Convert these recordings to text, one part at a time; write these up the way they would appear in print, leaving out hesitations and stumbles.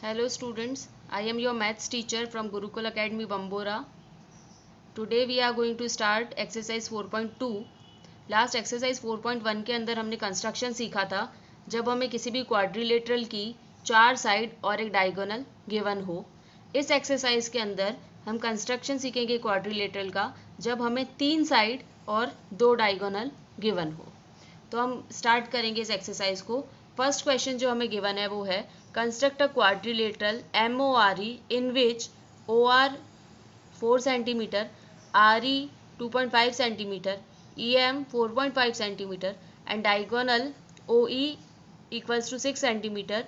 Hello students, I am your maths teacher from Gurukul Academy Bambora. Today we are going to start exercise 4.2. Last exercise 4.1 के अंदर हमने construction सीखा था जब हमें किसी भी क्वाड्रिलेटरल की 4 साइड और एक डायगोनल गिवन हो। इस एक्सरसाइज के अंदर हम कंस्ट्रक्शन सीखेंगे क्वाड्रिलेटरल का जब हमें 3 साइड और 2 डायगोनल गिवन हो। तो हम स्टार्ट करेंगे इस एक्सरसाइज को। फर्स्ट क्वेश्चन जो हमें गिवन है वो है construct a quadrilateral MORE in which OR 4 centimetre, RE 2.5 centimetre, EM 4.5 centimetre and diagonal OE equals to 6 centimeter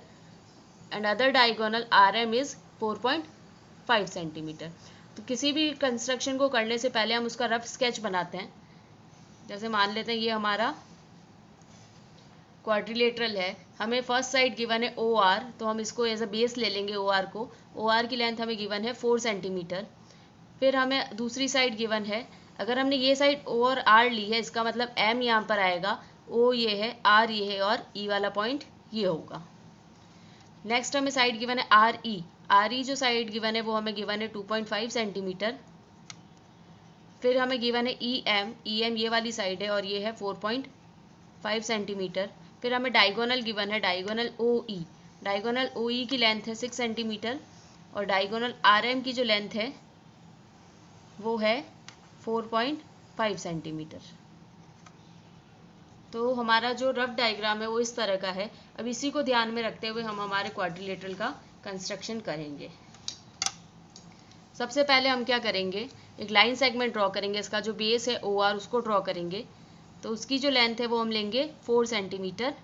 and other diagonal RM is 4.5 centimetre. तो किसी भी कंस्ट्रक्शन को करने से पहले हम उसका रफ स्केच बनाते हैं। जैसे मान लेते हैं ये हमारा क्वाड्रिलेटरल है, हमें फर्स्ट साइड गिवन है OR, तो हम इसको एज अ बेस ले लेंगे OR को। OR की लेंथ हमें गिवन है 4 सेंटीमीटर। फिर हमें दूसरी साइड गिवन है, अगर हमने ये साइड O और R ली है इसका मतलब M यहाँ पर आएगा, O ये है, R ये है और E वाला पॉइंट ये होगा। नेक्स्ट हमें साइड गिवन है RE जो साइड गिवन है वो हमें गिवन है 2.5 सेंटीमीटर। फिर हमें गिवन है EM ये वाली साइड है और ये है 4.5 सेंटीमीटर। फिर हमें डायगोनल गिवन है डायगोनल OE की लेंथ है 6 सेंटीमीटर और डायगोनल RM की जो लेंथ है वो है 4.5 सेंटीमीटर। तो हमारा जो रफ डायग्राम है वो इस तरह का है। अब इसी को ध्यान में रखते हुए हम हमारे क्वाड्रिलेटरल का कंस्ट्रक्शन करेंगे। सबसे पहले हम क्या करेंगे, एक लाइन सेगमेंट ड्रॉ करेंगे। इसका जो बेस है OR उसको ड्रॉ करेंगे। तो उसकी जो लेंथ है वो हम लेंगे 4 सेंटीमीटर।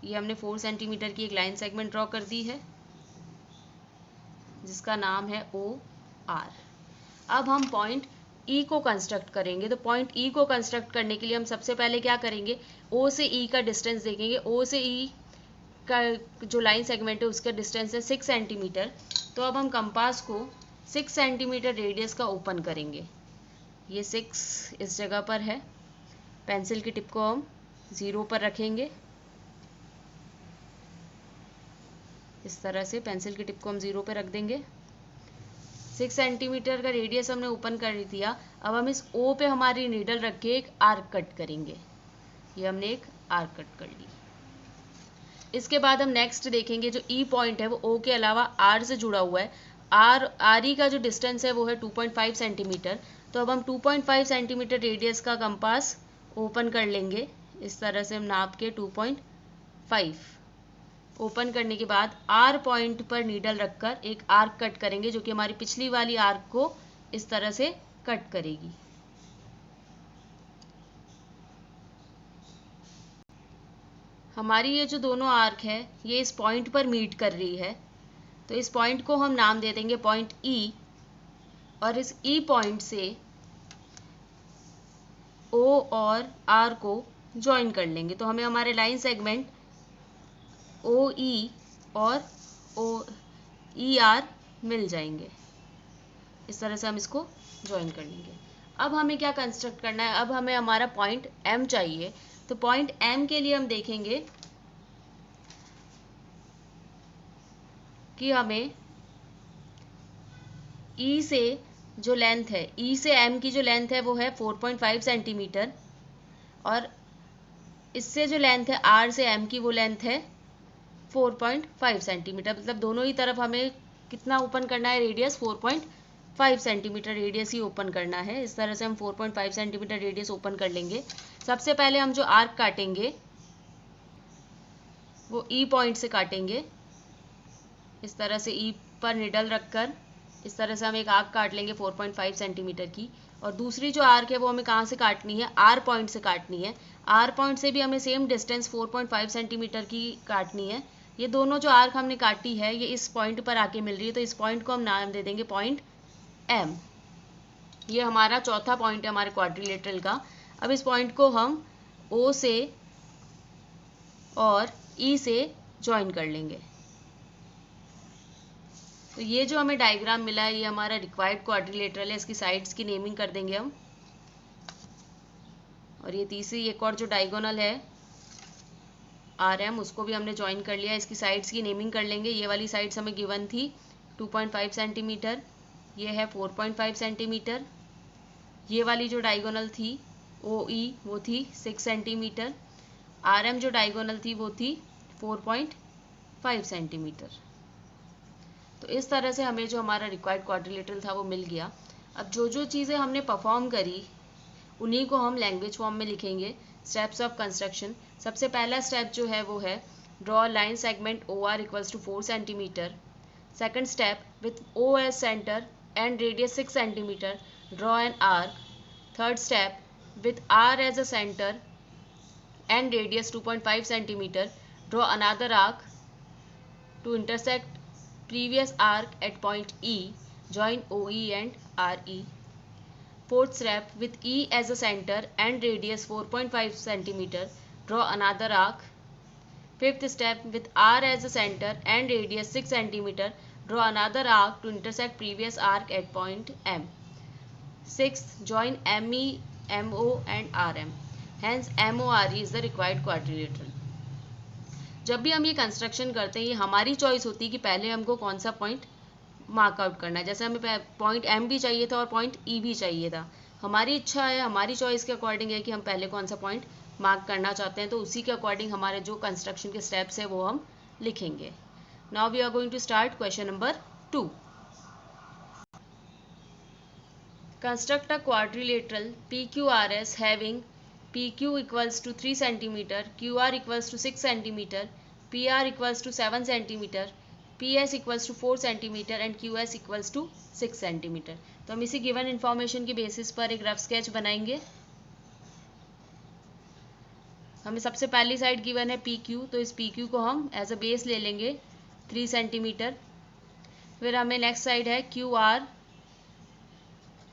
ये हमने 4 सेंटीमीटर की एक लाइन सेगमेंट ड्रॉ कर दी है जिसका नाम है OR। अब हम पॉइंट E को कंस्ट्रक्ट करेंगे। तो पॉइंट E को कंस्ट्रक्ट करने के लिए हम सबसे पहले क्या करेंगे, O से E का डिस्टेंस देखेंगे। O से E का जो लाइन सेगमेंट है उसका डिस्टेंस है 6 सेंटीमीटर। तो अब हम कंपास को 6 सेंटीमीटर रेडियस का ओपन करेंगे। ये 6 इस जगह पर है। पेंसिल की टिप को हम 0 पर रखेंगे। इस तरह से पेंसिल की टिप को हम 0 पर रख देंगे। 6 सेंटीमीटर का रेडियस हमने ओपन कर दिया। अब हम इस O पे हमारी नीडल रख के एक आर्क कट करेंगे। ये हमने एक आर्क कट कर ली। इसके बाद हम नेक्स्ट देखेंगे जो E पॉइंट है वो O के अलावा R से जुड़ा हुआ है। RE का जो डिस्टेंस है वो है 2.5 सेंटीमीटर। तो अब हम 2.5 सेंटीमीटर रेडियस का कंपास ओपन कर लेंगे। इस तरह से हम नाप के 2.5 ओपन करने के बाद R पॉइंट पर नीडल रखकर एक आर्क कट करेंगे जो कि हमारी पिछली वाली आर्क को इस तरह से कट करेगी। हमारी ये जो दोनों आर्क है ये इस पॉइंट पर मीट कर रही है। तो इस पॉइंट को हम नाम दे देंगे पॉइंट E और इस E पॉइंट से O और R को ज्वाइन कर लेंगे। तो हमें हमारे लाइन सेगमेंट OE और ER मिल जाएंगे। इस तरह से हम इसको ज्वाइन कर लेंगे। अब हमें क्या कंस्ट्रक्ट करना है, अब हमें हमारा पॉइंट M चाहिए। तो पॉइंट M के लिए हम देखेंगे कि हमें E से जो लेंथ है, E से M की जो लेंथ है वो है 4.5 सेंटीमीटर और इससे जो लेंथ है R से M की वो लेंथ है 4.5 सेंटीमीटर। मतलब दोनों ही तरफ हमें कितना ओपन करना है, रेडियस 4.5 सेंटीमीटर रेडियस ही ओपन करना है। इस तरह से हम 4.5 सेंटीमीटर रेडियस ओपन कर लेंगे। सबसे पहले हम जो आर्क काटेंगे वो E पॉइंट से काटेंगे। इस तरह से E पर निडल रखकर इस तरह से हम एक आर्क काट लेंगे 4.5 सेंटीमीटर की। और दूसरी जो आर्क है वो हमें कहाँ से काटनी है, R पॉइंट से काटनी है। R पॉइंट से भी हमें सेम डिस्टेंस 4.5 सेंटीमीटर की काटनी है। ये दोनों जो आर्क हमने काटी है ये इस पॉइंट पर आके मिल रही है। तो इस पॉइंट को हम नाम दे देंगे पॉइंट M। ये हमारा चौथा पॉइंट है हमारे क्वाड्रिलेटरल का। अब इस पॉइंट को हम O से और E से ज्वाइन कर लेंगे। तो ये जो हमें डायग्राम मिला है ये हमारा रिक्वायर्ड क्वाड्रिलेटरल है। इसकी साइड्स की नेमिंग कर देंगे हम। और ये तीसरी एक और जो डायगोनल है RM, उसको भी हमने ज्वाइन कर लिया। इसकी साइड्स की नेमिंग कर लेंगे। ये वाली साइड्स हमें गिवन थी 2.5 सेंटीमीटर, ये है 4.5 सेंटीमीटर। ये वाली जो डायगोनल थी OE वो थी 6 सेंटीमीटर। RM जो डायगोनल थी वो थी 4.5 सेंटीमीटर। तो इस तरह से हमें जो हमारा रिक्वायर्ड क्वाड्रिलेटरल था वो मिल गया। अब जो जो चीज़ें हमने परफॉर्म करी उन्हीं को हम लैंग्वेज फॉर्म में लिखेंगे। Steps of construction. सबसे पहला स्टेप जो है वो है draw line segment OR equals to 4 centimetre. Second step with O as centre and radius 6 centimetre draw an arc. Third step with R as a center and radius 2.5 centimeter draw another arc to intersect previous arc at point E. Join OE and RE. Fourth step with E as a center and radius 4.5 centimeter draw another arc. Fifth step with R as a center and radius 6 centimeter draw another arc to intersect previous arc at point M. Sixth, join ME, MO and RM. Hence MORE is the required quadrilateral. जब भी हम ये construction करते हैं ये हमारी choice होती है कि पहले हमको कौन सा पॉइंट मार्क आउट करना है। जैसे हमें पॉइंट M भी चाहिए था और पॉइंट E भी चाहिए था। हमारी इच्छा है, हमारी चॉइस के अकॉर्डिंग है कि हम पहले कौन सा पॉइंट मार्क करना चाहते हैं, तो उसी के अकॉर्डिंग हमारे जो कंस्ट्रक्शन के स्टेप्स है वो हम लिखेंगे। Now we are going to start question number 2। Construct a quadrilateral PQRS having PQ equals to 3 cm, QR equals to 6 cm, PR equals to 7 cm, PS equals to 4 cm and QS equals to 6 cm। तो हम इसी given information के basis पर एक rough sketch बनाएंगे। हमें सबसे पहली साइड गिवन है PQ, तो इस PQ को हम एज अ बेस ले लेंगे 3 सेंटीमीटर। फिर हमें नेक्स्ट साइड है QR,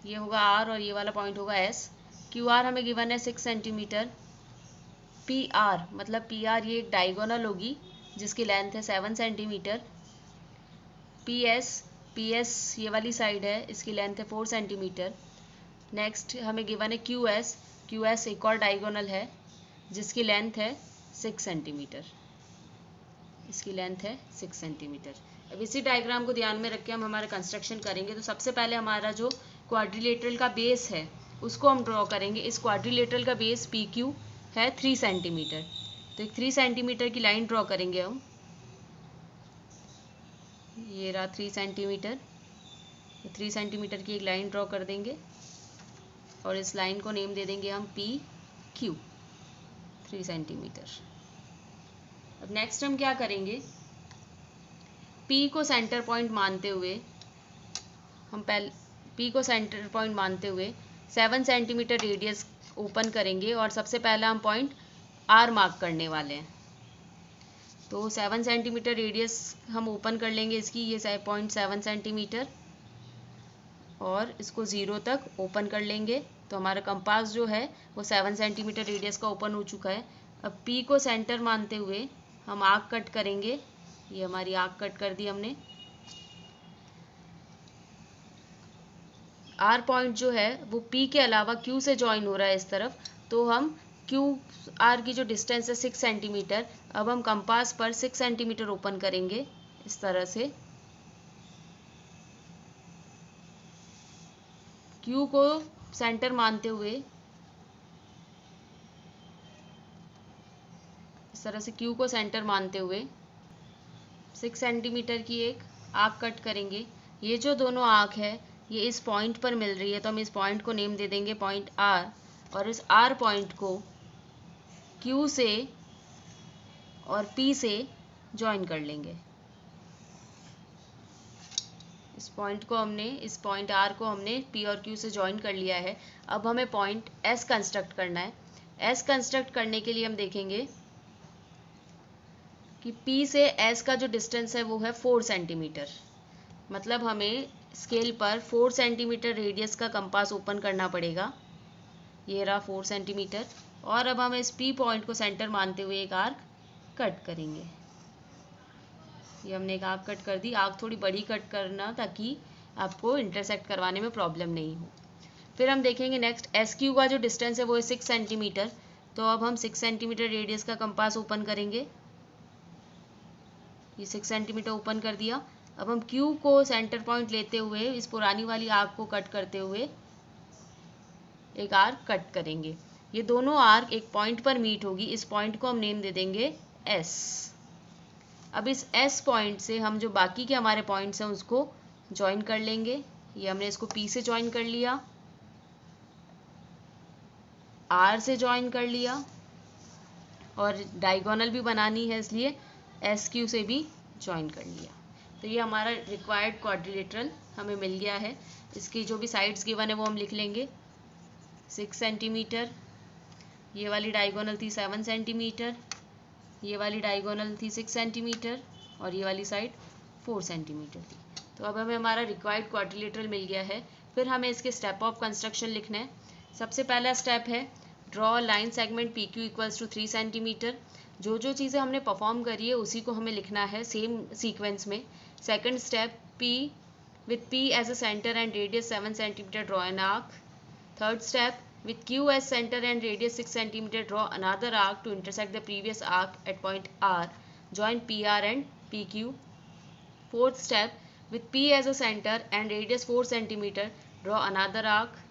ये होगा R और ये वाला पॉइंट होगा S। QR हमें गिवन है 6 सेंटीमीटर। PR मतलब PR ये एक डायगोनल होगी जिसकी लेंथ है 7 सेंटीमीटर। PS ये वाली साइड है, इसकी लेंथ है 4 सेंटीमीटर। नेक्स्ट हमें गिवन है QS एक और डायगोनल है जिसकी लेंथ है 6 सेंटीमीटर, इसकी लेंथ है 6 सेंटीमीटर। अब इसी डायग्राम को ध्यान में रख के हम हमारा कंस्ट्रक्शन करेंगे। तो सबसे पहले हमारा जो क्वाड्रिलेटरल का बेस है उसको हम ड्रॉ करेंगे। इस क्वाड्रिलेटरल का बेस PQ है 3 सेंटीमीटर, तो एक 3 सेंटीमीटर की लाइन ड्रॉ करेंगे हम। ये रहा 3 सेंटीमीटर, 3 सेंटीमीटर की एक लाइन ड्रॉ कर देंगे और इस लाइन को नेम दे देंगे हम PQ 3 सेंटीमीटर। अब नेक्स्ट हम क्या करेंगे, P को सेंटर पॉइंट मानते हुए हम P को सेंटर पॉइंट मानते हुए 7 सेंटीमीटर रेडियस ओपन करेंगे और सबसे पहला हम पॉइंट R मार्क करने वाले हैं। तो 7 सेंटीमीटर रेडियस हम ओपन कर लेंगे इसकी, ये पॉइंट 7 सेंटीमीटर, और इसको 0 तक ओपन कर लेंगे। तो हमारा कंपास जो है वो 7 सेंटीमीटर रेडियस का ओपन हो चुका है। अब P को सेंटर मानते हुए हम आर्क कट करेंगे। ये हमारी आर्क कट कर दी हमने। R पॉइंट जो है वो P के अलावा Q से ज्वाइन हो रहा है इस तरफ, तो हम QR की जो डिस्टेंस है 6 सेंटीमीटर, अब हम कंपास पर 6 सेंटीमीटर ओपन करेंगे इस तरह से। Q को सेंटर मानते हुए इस तरह से Q को सेंटर मानते हुए 6 सेंटीमीटर की एक आर्क कट करेंगे। ये जो दोनों आर्क है ये इस पॉइंट पर मिल रही है, तो हम इस पॉइंट को नेम दे देंगे पॉइंट R, और इस R पॉइंट को Q से और P से ज्वाइन कर लेंगे। इस पॉइंट R को हमने P और Q से ज्वाइन कर लिया है। अब हमें पॉइंट S कंस्ट्रक्ट करना है। S कंस्ट्रक्ट करने के लिए हम देखेंगे कि P से S का जो डिस्टेंस है वो है 4 सेंटीमीटर, मतलब हमें स्केल पर 4 सेंटीमीटर रेडियस का कंपास ओपन करना पड़ेगा। ये रहा 4 सेंटीमीटर, और अब हम इस P पॉइंट को सेंटर मानते हुए एक आर्क कट करेंगे। ये हमने एक आर्क कट कर दी। आर्क थोड़ी बड़ी कट करना ताकि आपको इंटरसेक्ट करवाने में प्रॉब्लम नहीं हो। फिर हम देखेंगे नेक्स्ट SQ का जो डिस्टेंस है वो है 6 सेंटीमीटर, तो अब हम 6 सेंटीमीटर रेडियस का कंपास ओपन करेंगे ये 6 सेंटीमीटर ओपन कर दिया। अब हम Q को सेंटर पॉइंट लेते हुए इस पुरानी वाली आर्क को कट करते हुए एक आर्क कट करेंगे। ये दोनों आर्क एक पॉइंट पर मीट होगी, इस पॉइंट को हम नेम दे देंगे S। अब इस S पॉइंट से हम जो बाकी के हमारे पॉइंट्स हैं उसको ज्वाइन कर लेंगे। ये हमने इसको P से ज्वाइन कर लिया, R से ज्वाइन कर लिया और डायगोनल भी बनानी है इसलिए SQ से भी ज्वाइन कर लिया। तो ये हमारा रिक्वायर्ड क्वाड्रिलेटरल हमें मिल गया है। इसकी जो भी साइड्स गिवन है वो हम लिख लेंगे। 6 सेंटीमीटर, ये वाली डायगोनल थी 7 सेंटीमीटर, ये वाली डायगोनल थी 6 सेंटीमीटर और ये वाली साइड 4 सेंटीमीटर थी। तो अब हमें हमारा रिक्वायर्ड क्वाड्रिलेटरल मिल गया है। फिर हमें इसके स्टेप ऑफ कंस्ट्रक्शन लिखना है। सबसे पहला स्टेप है draw line segment PQ equals to 3 centimetre. जो जो चीज़ें हमने परफॉर्म करी है उसी को हमें लिखना है सेम सीक्वेंस में। Second step P with P as a center and radius 7 cm draw an arc. Third step with Q as center and radius 6 cm draw another arc to intersect the previous arc at point R. Join PR and PQ. Fourth step with P as a center and radius 4 cm draw another arc.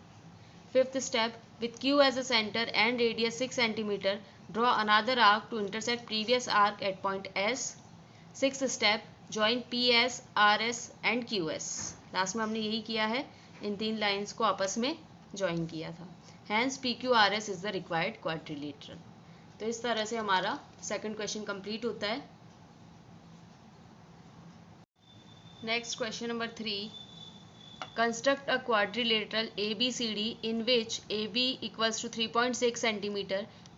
Fifth step with Q as a center and radius 6 cm draw another arc to intersect previous arc at point S. Sixth step join PS, RS and QS. Last में हमने यही किया है, इन तीन lines को आपस में join किया था। Hence PQRS is the required quadrilateral. तो इस तरह से हमारा सेकंड क्वेश्चन कंप्लीट होता है। Next question number 3, construct a quadrilateral ABCD in which AB equals to 3.6 cm,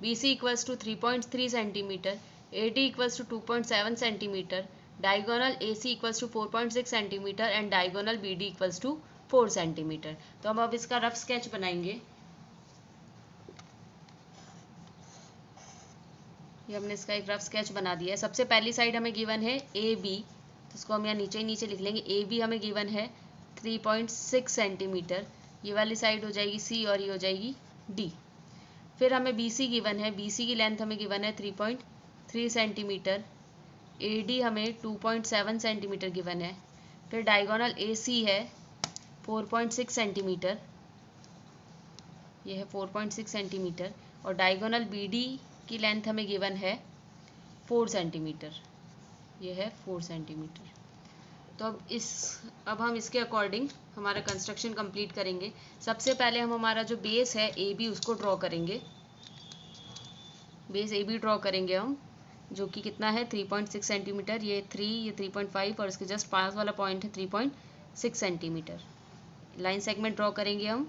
BC equals to 3.3 cm, AD equals to 2.7 cm, diagonal AC equals to 4.6 cm and diagonal BD equals to 4 cm. तो हम अब इसका rough sketch बनाएंगे। ये हमने इसका एक rough sketch बना दिया है। सबसे पहली साइड हमें गिवन है AB, तो इसको हम यहाँ नीचे ही नीचे लिख लेंगे। AB हमें गिवन है 3.6 सेंटीमीटर, ये वाली साइड हो जाएगी C और ये हो जाएगी D। फिर हमें BC गिवन है, BC की लेंथ हमें गिवन है 3.3 सेंटीमीटर, AD हमें 2.7 सेंटीमीटर गिवन है। फिर डायगोनल AC है 4.6 सेंटीमीटर, ये है 4.6 सेंटीमीटर और डायगोनल BD की लेंथ हमें गिवन है 4 सेंटीमीटर, ये है 4 सेंटीमीटर। तो अब हम इसके अकॉर्डिंग हमारा कंस्ट्रक्शन कंप्लीट करेंगे। सबसे पहले हम हमारा जो बेस है AB उसको ड्रॉ करेंगे। बेस AB ड्रॉ करेंगे हम, जो कि कितना है 3.6 सेंटीमीटर, ये 3, ये 3.5 और इसके जस्ट पास वाला पॉइंट है 3.6 सेंटीमीटर। लाइन सेगमेंट ड्रॉ करेंगे हम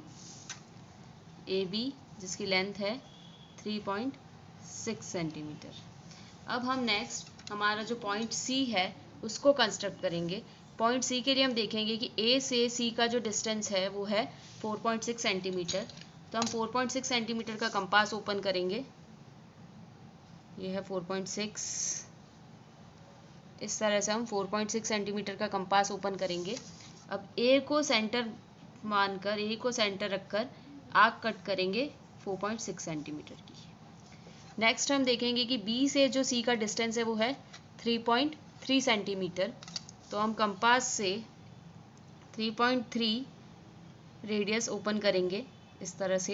AB जिसकी लेंथ है 3.6 सेंटीमीटर। अब हम नेक्स्ट हमारा जो पॉइंट C है उसको कंस्ट्रक्ट करेंगे। पॉइंट C के लिए हम देखेंगे कि A से C का जो डिस्टेंस है वो है 4.6 सेंटीमीटर। तो हम 4.6 सेंटीमीटर का कंपास ओपन करेंगे, ये है 4.6। इस तरह से हम 4.6 सेंटीमीटर का कंपास ओपन करेंगे। अब A को सेंटर मानकर, A को सेंटर रखकर आर्क कट करेंगे 4.6 सेंटीमीटर की। नेक्स्ट हम देखेंगे कि B से जो C का डिस्टेंस है वो है 3.3 सेंटीमीटर। तो हम कंपास से 3.3 रेडियस ओपन करेंगे इस तरह से।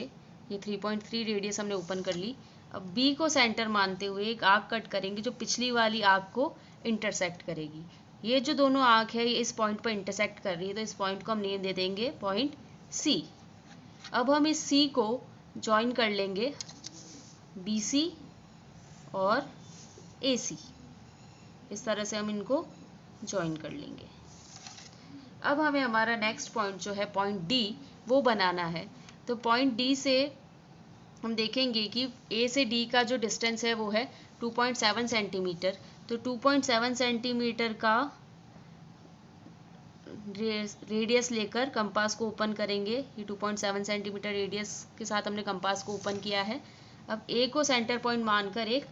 ये 3.3 रेडियस हमने ओपन कर ली। अब B को सेंटर मानते हुए एक आर्क कट करेंगे जो पिछली वाली आर्क को इंटरसेक्ट करेगी। ये जो दोनों आर्क है ये इस पॉइंट पर इंटरसेक्ट कर रही है, तो इस पॉइंट को हम नेम दे देंगे पॉइंट C। अब हम इस C को ज्वाइन कर लेंगे BC और AC, इस तरह से हम इनको ज्वाइन कर लेंगे। अब हमें हमारा नेक्स्ट पॉइंट जो है पॉइंट D वो बनाना है। तो पॉइंट D से हम देखेंगे कि A से D का जो डिस्टेंस है वो है 2.7 सेंटीमीटर। तो 2.7 सेंटीमीटर का रेडियस लेकर कंपास को ओपन करेंगे। ये 2.7 सेंटीमीटर रेडियस के साथ हमने कंपास को ओपन किया है। अब A को सेंटर पॉइंट मानकर एक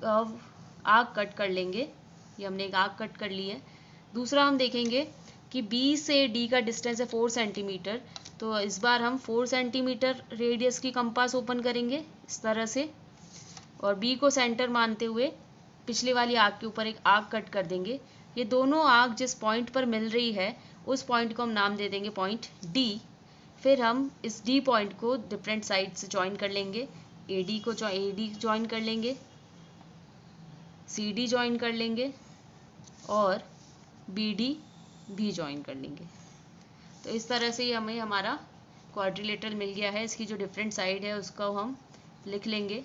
आर्क कट कर लेंगे। ये हमने एक आर्क कट कर ली है। दूसरा हम देखेंगे कि B से D का डिस्टेंस है 4 सेंटीमीटर। तो इस बार हम 4 सेंटीमीटर रेडियस की कंपास ओपन करेंगे इस तरह से, और B को सेंटर मानते हुए पिछले वाली आर्क के ऊपर एक आर्क कट कर देंगे ये दोनों आर्क जिस पॉइंट पर मिल रही है उस पॉइंट को हम नाम दे देंगे पॉइंट डी। फिर हम इस डी पॉइंट को डिफरेंट साइड से ज्वाइन कर लेंगे। एडी ज्वाइन कर लेंगे, सीडी ज्वाइन कर लेंगे और बीडी भी ज्वाइन कर लेंगे। तो इस तरह से हमें हमारा क्वाड्रिलेटरल मिल गया है। इसकी जो डिफरेंट साइड है उसको हम लिख लेंगे।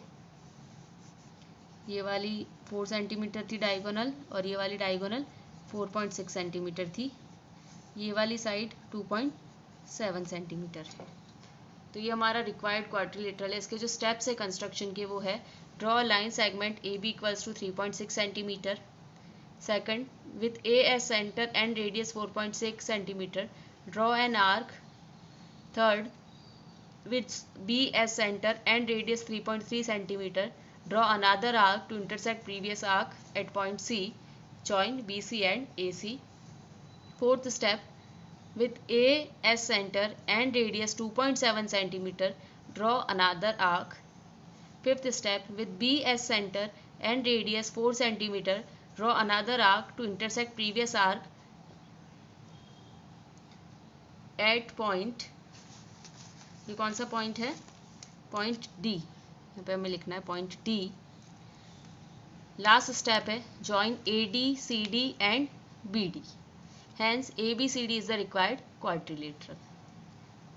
ये वाली 4 सेंटीमीटर थी डायगोनल और ये वाली डायगोनल 4.6 सेंटीमीटर थी। ये वाली साइड 2.7 सेंटीमीटर। तो ये हमारा रिक्वायर्ड क्वाड्रिलेटरल है। इसके जो स्टेप्स है कंस्ट्रक्शन के वो है: draw line segment A B equals to 3.6 centimetre. Second, with A as center and radius 4.6 centimeter, draw an arc. Third, with B as center and radius 3.3 centimeter, draw another arc to intersect previous arc at point C. Join BC and AC. Fourth step, with A as center and radius 2.7 centimeter, draw another arc. Fifth step, with B as center and radius 4 centimeter, draw another arc to intersect previous arc at point, ये कौन सा point है? Point D. यहाँ पे हमें लिखना है point D. Last step है join A D C D and B D. Hence A B C D is the required quadrilateral.